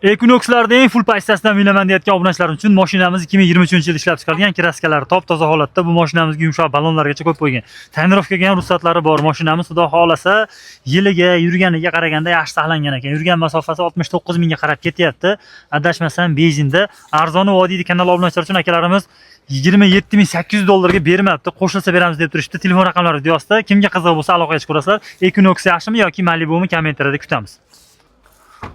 Equinox'larda eng full paystasidan minaman deyotgan obunachalarim uchun mashinamiz 2023-yil ishlab chiqarilgan, kraskalari top-toza holatda. Bu mashinamizga yumshoq ballonlargacha qo'yib qo'ygan. Tonirovkaga ham ruxsatlari bor. Mashinamiz xudo xolasa yiliga, yurganiga qaraganda yaxshi saqlangan ekan. Yurgan masofasi 69 mingga qarab ketyapti. Adashmasam benzinda arzoni vodiyda kanal obunachilar uchun akalarimiz 27.800 dollarga bermabdi. Qo'shilsa beramiz deb turishdi. Telefon raqamlari yozda. Kimga qiziq bo'lsa aloqaga chiqasizlar. Equinox yaxshimi yoki Malibu'mi kommentariyada kutamiz.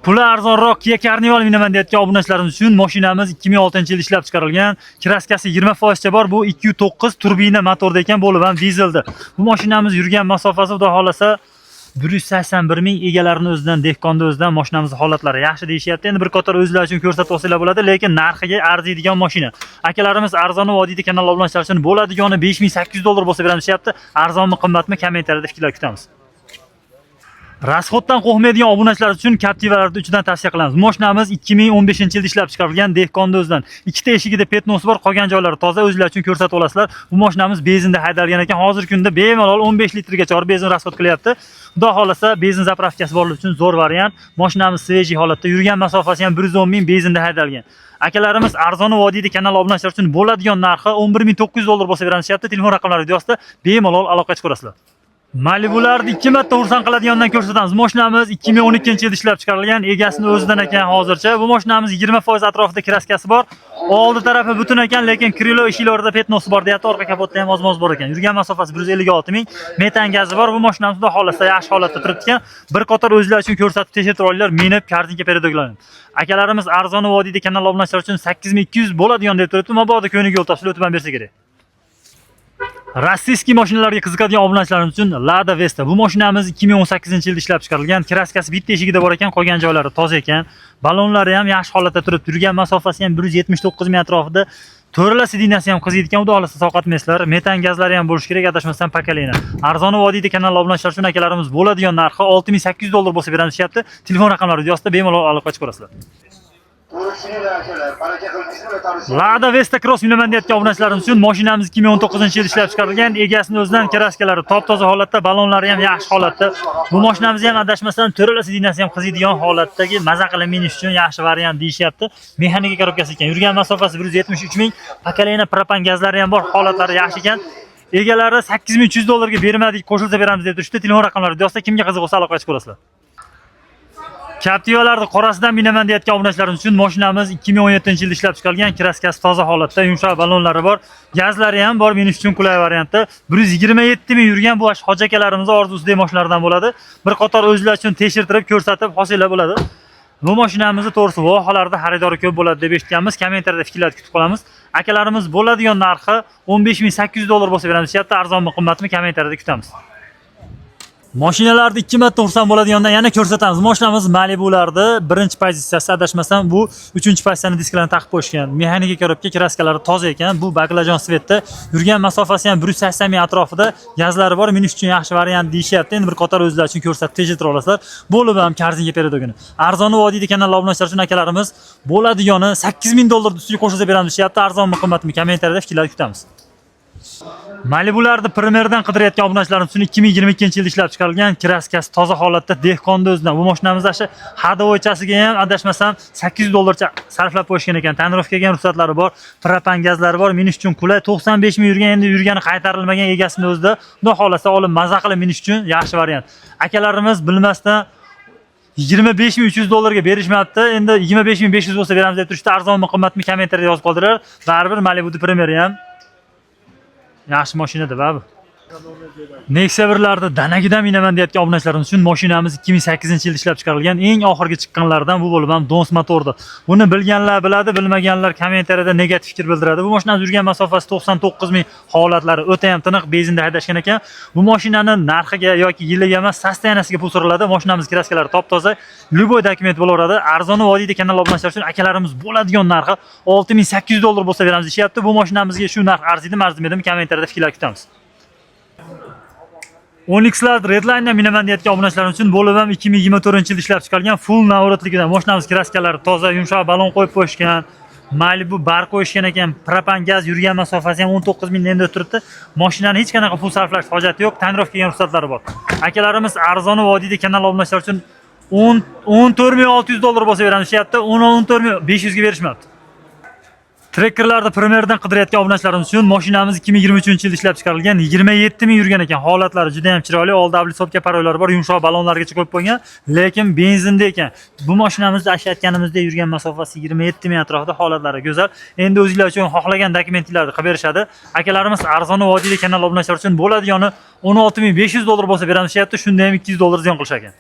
Puli arzonroq Kia Carnival minaman deyotgan obunachilarimiz uchun mashinamiz 2006-yil ishlab chiqarilgan. Kraskasi 20% cha bor. Bu 2.9 turbina motorda ekan, bo'lib ham dizelda. Bu mashinamiz yurgan masofasi xudo xolasa 181 ming, egalarini o'zidan, dehqonni o'zidan mashinamiz holatlari yaxshi deyishyapti. Endi bir qator o'zlar uchun ko'rsatib olsalar bo'ladi, lekin narxiga arziydigan mashina. Akalarimiz arzon vodiyda kanal obunachilar uchun bo'ladigani 5800 dollar bo'lsa beramiz deyapti. Arzonmi, qimmatmi kommentariyada fikrlar kutamiz. Rasxoddan qo'rqmaydigan obunachilar uchun Captivalarni uchidan tavsiya qilamiz. Mashinamiz 2015-yilda ishlab chiqarilgan, dehqonni o'zidan. Ikkita eshigida petnosi bor, qolgan joylari toza, o'zlar uchun ko'rsatib olasizlar. Bu mashinamiz benzinda haydalgan ekan. Hozirgi kunda bemalol 15 litrgacha benzin rasxod qilyapti. Xudo xolasa benzin zapravkasi borlar uchun zo'r variant. Mashinamiz svejiy holatda, yurgan masofasi ham 110 ming, benzinda haydalgan. Akalarimiz arzoni vodiyda kanal obunachilar uchun bo'ladigan narxi 11900 dollar bo'lsa beramiz deyapti. Telefon raqamlari yozda bemalol aloqaga chiqasizlar. Malibularni 2 marta xursand qiladigandan ko'rsatamiz. Mashinamiz 2012-yilda ishlab chiqarilgan, egasini o'zidan ekan hozircha. Bu mashinamiz 20% atrofida kraskasi bor. Oldi tarafi butun ekan, lekin krilo eshiklarida petnosi bor deyapti. Orqa kapotda ham oz-moz bor ekan. Yurgan masofasi 156 ming, metan gazi bor. Bu mashinamiz xudo xolasa yaxshi holatda turibdi ekan. Bir qator o'zlar uchun ko'rsatib tekshirib olinglar, minib kartinka peredoglani. Akalarimiz arzoni vodiyda kanal obunachilar uchun 8200 bo'ladigan deb turibdi. Mabodo ko'niga yo'l topsa o'tib ham bersa kerak. Rossiyskiy mashinalarga qiziqadigan obunachilarimiz uchun Lada Vesta. Bu mashinamiz 2018-yilda ishlab chiqarilgan. Kraskasi bitta eshigida bor ekan, qolgan joylari toza ekan. Ballonlari ham yaxshi holatda turibdi. Yurgan masofasi ham 179 ming atrofida. To'rala sidinasi ham qiziydi ekan, xudo xolasa sovqatmaysizlar. Metan gazlari ham bo'lish kerak, adashmasam pakalina. Arzoni vodiyda kanal obunachilar uchun akalarimiz bo'ladigan narxi 6800 dollar bo'lsa beramiz deyapti. Telefon raqamlari yozda bemalol aloqaga chiqasizlar. Lada Vesta Cross minaman deyotgan obunachilarimiz uchun mashinamiz 2019-yilda ishlab chiqarilgan, egasini o'zidan, kraskalari top-toza holatda, ballonlari ham yaxshi holatda. Bu mashinamiz ham adashmasam to'rala sidinasi ham qiziydigan holatdagi maza qilib minish uchun yaxshi variant deyishyapti. Mexanika korobkasi ekan. Yurgan masofasi 173 ming, pakalina propan gazlari ham bor, holatlari yaxshi ekan. Egalari 8300 dollarga bermadik, qo'shilsa beramiz deb turishdi. Telefon raqamlari yozsa, kimga qiziq bo'lsa aloqaga chiqasizlar. Captivalarni qorasidan minaman deyotgan obunachilarimiz uchun mashinamiz 2017-yilda ishlab chiqarilgan, kraskasi toza holatda, yumshoq ballonlari bor, gazlari ham bor, minish uchun qulay variantda. 127 ming yurgan bu hoji akalarimiz orzusidagi mashinalardan bo'ladi. Bir qator o'zlar uchun tekshirtirib ko'rsatib hosillar bo'ladi. Bu mashinamizni to'g'risi vohalarda xaridori ko'p bo'ladi deb eshitganmiz. Kommentariyada fikrlarni kutib qolamiz. Akalarimiz bo'ladigan narxi 15800 dollar bo'lsa beramiz deyapti. Arzonmi, qimmatmi kommentariyada kutamiz. Mashinalarni 2 marta xursand bo'ladigandan yana ko'rsatamiz. Mashinamiz Malibu'larda birinchi pozitsiyasi, adashmasam bu 3-pozitsiyani disklarini taqib qo'yishgan. Mexanika korobka, kraskalari toza ekan. Bu baglajon svetda. Yurgan masofasi ham 180 ming atrofida, gazlari bor, minish uchun yaxshi variant deyishyapti. Endi bir qator o'zlar uchun ko'rsatib tekshirib olasizlar. Bo'lib ham kartinga peredogini. Arzoni vodiyda kanal obunachilar uchun akalarimiz bo'ladigani 8000 dollar ustiga qo'shilsa beramiz deyapti. Arzonmi, qimmatmi kommentariyada fikrlarni kutamiz. Malibularni primerdan qidirayotgan obunachilarimiz uchun 2022-yilda ishlab chiqarilgan, kraskasi toza holatda, dehqonni o'zidan. Bu mashinamizda hadovoychasiga ham adashmasam 800 dollarcha sarflab qo'yishgan ekan. Tonirovkaga ham ruxsatlari bor, propan gazlari bor, minish uchun qulay. 95 ming yurgan, endi yurgani qaytarilmagan, egasini o'zida. Xudo xolasa olib maza qilib minish uchun yaxshi variant. Akalarimiz bilmasdan 25300 dollarga berishmabdi. Endi 25500 bo'lsa beramiz deb turishdi. Arzonmi, qimmatmi kommentariyada yozib qoldirar. Baribir Malibu Premier ham yaxshi mashinada babu. Nexia 1larda danagidan minaman deyotgan obunachilarimiz uchun mashinamiz 2008-yilda ishlab chiqarilgan, eng oxirgi chiqqanlardan bu bo'lib ham Dons motorda. Buni bilganlar biladi, bilmaganlar kommentariyada negativ fikr bildiradi. Bu mashinamiz yurgan masofasi 99 ming, holatlari o'ta ham tiniq, benzinda haydashgan ekan. Bu mashinani narxiga yoki yiliga emas, sostoyaniyasiga pul so'raladi. Mashinamiz kraskalari top-toza, любой dokument bo'laveradi. Arzoni vodiyda kanal obunachilar uchun akalarimiz bo'ladigan narxi 6800 dollar bo'lsa beramiz deyapti. Bu mashinamizga shu narx arziydi, arzimidimi kommentariyada fikrlar kutamiz. Onyxlar Redline minaman deyotgan obunachilar uchun bo'lib ham 2024-yilda ishlab chiqarilgan, full navrotligidan. Mashinamiz kraskalari toza, yumshoq ballon qo'yib qo'yishgan. Malibu bar qo'yishgan ekan, propan gaz, yurgan masofasi ham 19 ming endi turibdi. Mashinani hech qanaqa pul sarflash hojati yo'q, tonirovkaga ruxsatlari bor. Akalarimiz arzoni vodiyda kanal obunachilar uchun 14.600 dollar bo'lsa beramiz deyapti. 14.500 ga berishmayapti. Trekkerlarda primerdan qidirayotgan obunachilarimiz uchun mashinamiz 2023-yilda ishlab chiqarilgan, 27 ming yurgan ekan. Holatlari juda ham chiroyli, oldi ablisopka paroylari bor, yumshoq balonlargacha qo'yib qo'ygan, lekin benzinda ekan. Bu mashinamizda aytayotganimizda yurgan masofasi 27 ming atrofida, holatlari go'zal. Endi o'zingizlar uchun xohlagan dokumentlarni qilib berishadi. Akalarimiz arzon vodiyda kanal obunachilari uchun bo'ladigani 16.500 dollar bo'lsa beramiz deyapti, shunda ham 200 dollar ziyon qilish ekan.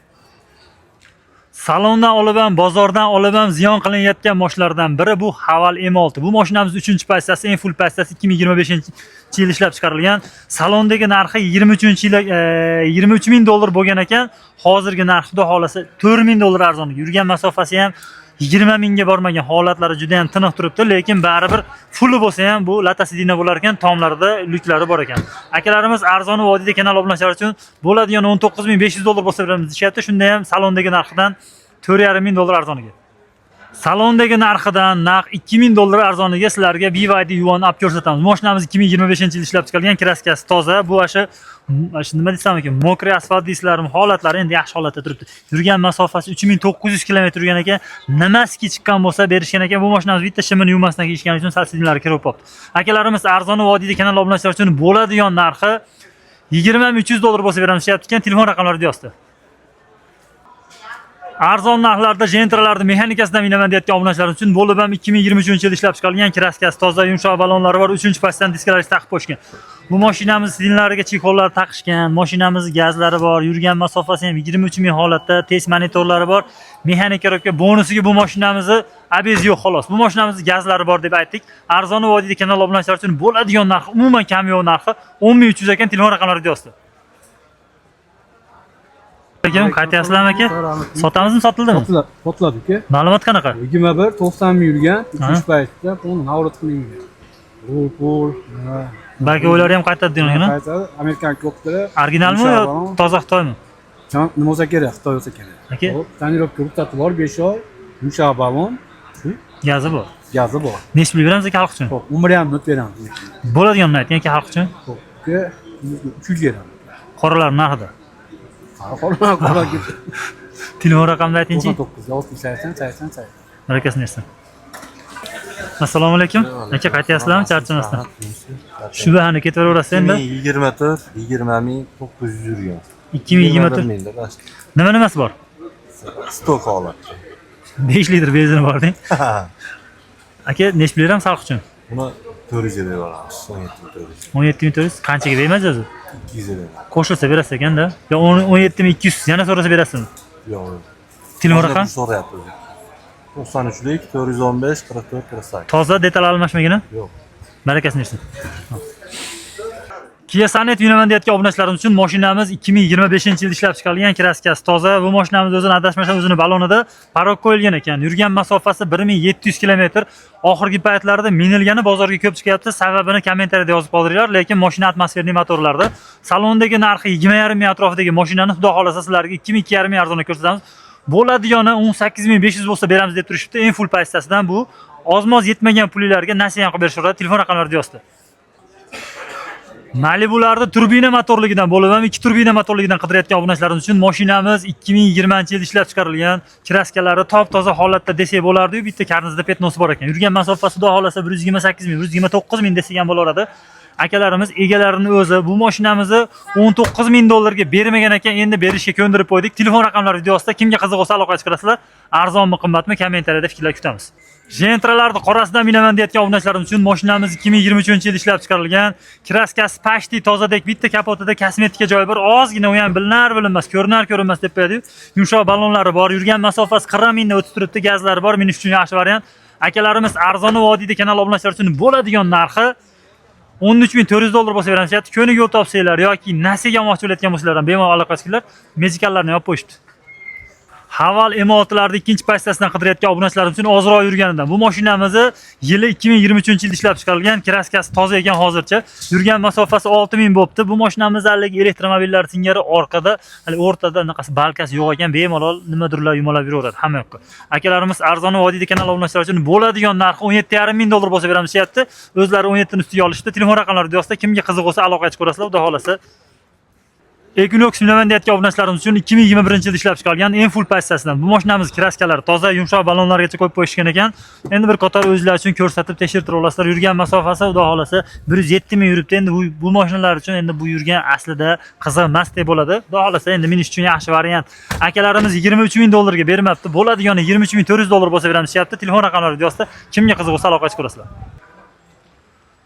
Salondan olib ham, bozordan olib ham ziyon qilinayotgan mashinalardan biri bu Haval M6. Bu mashinamiz 3-passasi, eng full passasi 2025-yil ishlab chiqarilgan. Salondagi narxi 23-yil 23 ming dollar bo'lgan ekan. Hozirgi narxi xudo xolasa 4 ming dollar arzon. Yurgan masofasi ham 20 mingga bormagan, holatlari juda ham tiniq turibdi, lekin baribir fulli bo'lsa ham bu Latasidina bo'lar ekan, tomlarida lyuklari bor ekan. Akalarimiz arzon vodiyda kanal obunachilari uchun bo'ladigan 19.500 dollar bo'lsa beramiz deyapti. Shunda ham salondagi narxidan 4.5 ming dollar arzoniga. Salondagi narxidan naq 2000 dollar arzoniga sizlarga BYD Yuan olib ko'rsatamiz. Mashinamiz 2025-yil ishlab chiqarilgan, kraskasi toza. Bu nima desam ekan, mokriy asfalt deysizlarmi, holatlari endi yaxshi holatda turibdi. Yurgan masofasi 3900 kilometr yurgan ekan. Nimasi chiqqan bo'lsa berishgan ekan. Bu mashinamiz bitta shimini yuvmasdan kiyishgani uchun salsidinlari kirib qolibdi. Akalarimiz arzon vodiyda kanal obunachilari uchun bo'ladigan narxi 20.300 dollar bo'lsa beramiz deyapti ekan. Telefon raqamlari yozdi. Arzon narxlarda Gentralarda mexanikasidan minaman deyotgan obunachilar uchun bo'lib ham 2023-yilda ishlab chiqarilgan, kraskasi toza, yumshoq balonlari bor, 3-passdan diskalari taqib qo'yishgan. Bu mashinamiz sidinlariga chekhollar taqishgan, mashinamiz gazlari bor, yurgan masofasi ham 23 ming holatda, test monitorlari bor. Mexanika robka bonusiga bu mashinamizni abez yo'q xolos. Bu mashinamiz gazlari bor deb aytdik. Arzon vodiyda kanal obunachilari uchun bo'ladigan narxi, umuman kamyon narxi 10.300 ekan. Telefon raqamlari yozdi. Akam, qaytyapsizlarmi aka? Sotamizmi, sotildimi? Sotiladi aka. Ma'lumot qanaqa? 21 90 ming yurgan, 3 paytda buni navrat qilingan. Rupol. Balki o'ylari ham qaytadi deganini. Qaytadi. Amerikan ko'ptari. Originalmi yo toza Xitoymi? Nima bo'lsa kerak, Xitoy bo'lsa kerak. Aka. Hop, tonirovka ruxsati bor, 5 oy. Yumshoq balon. Gazi bor. Gazi bor. Nechta pul beramiz aka xalq uchun? Hop, 11.5 minut beramiz. Bo'ladiganini ayting aka xalq uchun. Hop, aka 300 beramiz. Qoralar narxida. Qora Telefon raqamini aytingchi. 99 680 Barakasini bersin. Assalomu alaykum. Aka, qaytyapsizlarmi? Charchamasdan. Shu bahani ketaverasiz endi. 2024 20.900 yurgan. 2024. Nimasi bor? Stok holat. 5 litr benzin bor deng. Aka, nechta beramiz xalq uchun? Buni 400 ga beramiz. 17.400. 17.400 qanchaga bermaysiz o'zi? 200 ga beramiz. Qo'shilsa berasiz ekanda. Yo 17.200 yana so'rasa berasizmi? Yo'q. Telefon raqam? So'rayapti o'zi. 93lik 415 44 48. Toza detal almashmagina? Yo'q. Barakasini bersin. Kia Sonet minaman deyotgan obunachilarimiz uchun mashinamiz 2025-yilda ishlab chiqarilgan, kraskasi toza. Bu mashinamiz o'zini adashmasam o'zini balonida parok qo'yilgan ekan. Yurgan masofasi 1700 kilometr. Oxirgi paytlarda minilgani bozorga ko'p chiqyapti. Sababini kommentariyada yozib qoldiringlar, lekin mashina atmosferniy motorlarda. Salondagi narxi 20.5 ming atrofidagi mashinani xudo xolasa sizlarga 2.5 ming arzonga ko'rsatamiz. Bo'ladigani 18.500 bo'lsa beramiz deb turishibdi. Eng full paystasidan bu ozmoz yetmagan pullarga nasiya qilib berishadi. Telefon raqamlarini yozdi. Malibularda turbina motorligidan bo'lib ham 2 turbina motorligidan qidirayotgan obunachilarimiz uchun mashinamiz 2020-yilda ishlab chiqarilgan, kraskalari top-toza holatda desak bo'lardi-yu, bitta karnizda petnosi bor ekan. Yurgan masofasi xudo xolasa 128 ming, 129 ming desak ham bo'lardi. Akalarimiz egalarining o'zi bu mashinamizni 19 ming dollarga bermagan ekan, endi berishga ko'ndirib qo'ydik. Telefon raqamlari videosida kimga qiziq bo'lsa aloqa chiqarasizlar. Arzonmi, qimmatmi? Kommentariyada fikrlar kutamiz. Gentralarni qorasidan minaman deyotgan obunachilarimiz uchun mashinamiz 2023-yilda ishlab chiqarilgan. Kraskasi pashti tozadek, bitta kapotida kosmetika joyi bor. Ozgina u ham bilinar-bilinmas, ko'rinar-ko'rinmas deb qo'yadi. Yumshoq balonlari bor. Yurgan masofasi 40 mingdan o'tib turibdi. Gazlari bor. Minish uchun yaxshi variant. Akalarimiz arzon vodiyda kanal obunachilari uchun bo'ladigan narxi 13.400 dollar bo'lsa beramiz. Ko'nik yo'l topsanglar yoki nasiyaga olmoqchi bo'layotgan bo'lsalar ham bemalol aloqa qilinglar. Mejikallarni olib qo'yishdi. Haval M6'larda ikkinchi pastasidan qidirayotgan obunachilar uchun ozroq yurganidan. Bu mashinamizni yili 2023-yilda ishlab chiqarilgan, kraskasi toza ekan hozircha. Yurgan masofasi 6000 bo'pti. Bu mashinamiz hali elektromobillar singari orqada, hali o'rtada anaqasi balkasi yo'q ekan, bemalol nimadirlar yumalab yuraveradi hamma yoqqa. Akalarimiz arzon vodiyda kanal obunachilari uchun bo'ladigan narxi 17.5 ming dollar bo'lsa beramiz deyapti. O'zlari 17 ning ustiga olishdi. Telefon raqamlari yozsa, kimga qiziq bo'lsa aloqa chiqarasizlar, xudo xolasa. Equinox minaman deyotgan obunachilarimiz uchun 2021-yilda ishlab chiqarilgan eng full pozitsiyasidan bu mashinamiz kraskalari toza, yumshoq ballonlargacha qo'yib qo'yishgan ekan. Endi bir qator o'zinglar uchun ko'rsatib tekshirtirib olasizlar. Yurgan masofasi xudo xolasa 107 ming yuribdi. Endi bu mashinalar uchun endi bu yurgan aslida qiziq emas deb bo'ladi. Xudo xolasa endi minish uchun yaxshi variant. Akalarimiz 23 ming dollarga bermabdi. Bo'ladigani 23 ming 400 dollar bo'lsa beramiz deyapti. Telefon raqamlari yozsa, kimga qiziq bo'lsa aloqa qilib ko'rasizlar.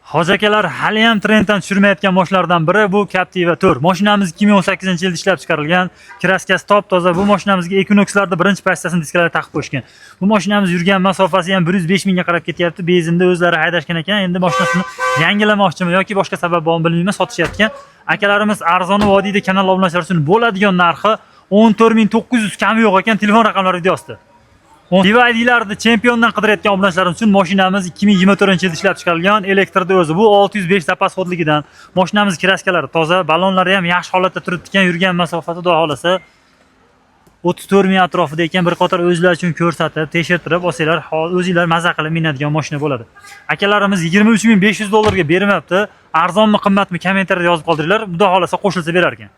Hoji akalar hali ham trenddan tushirmayotgan mashinalardan biri bu Captiva 4. Mashinamiz 2018-yilda ishlab chiqarilgan. Kraskasi top-toza. Bu mashinamizga Equinox'larda birinchi pozitsiyasini diskalari taqib qo'yishgan. Bu mashinamiz yurgan masofasi ham 105 mingga qarab ketyapti. Benzinda o'zlari haydashgan ekan. Endi mashinasini yangilamoqchimi yoki boshqa sabab bormi bilmayman, sotishayotgan. Akalarimiz arzon vodiyda kanal obunachilari uchun bo'ladigan narxi 14900 kami yo'q ekan. Telefon raqamlari yozdi. Divaydilarda chempiondan qidirayotgan obunachilarimiz uchun mashinamiz 2024-yilda ishlab chiqarilgan, elektrda o'zi. Bu 605 zapas xodligidan. Mashinamiz kraskalari toza, ballonlari ham yaxshi holatda turibdi ekan. Yurgan masofasi xudo xolasa 34 ming atrofida ekan. Bir qator o'zlar uchun ko'rsatib, tekshirtirib olsanglar, o'zingizlar maza qilib minadigan mashina bo'ladi. Akalarimiz 23 ming 500 dollarga bermabdi. Arzonmi, qimmatmi kommentariyada yozib qoldiringlar. Xudo xolasa qo'shilsa berar ekan.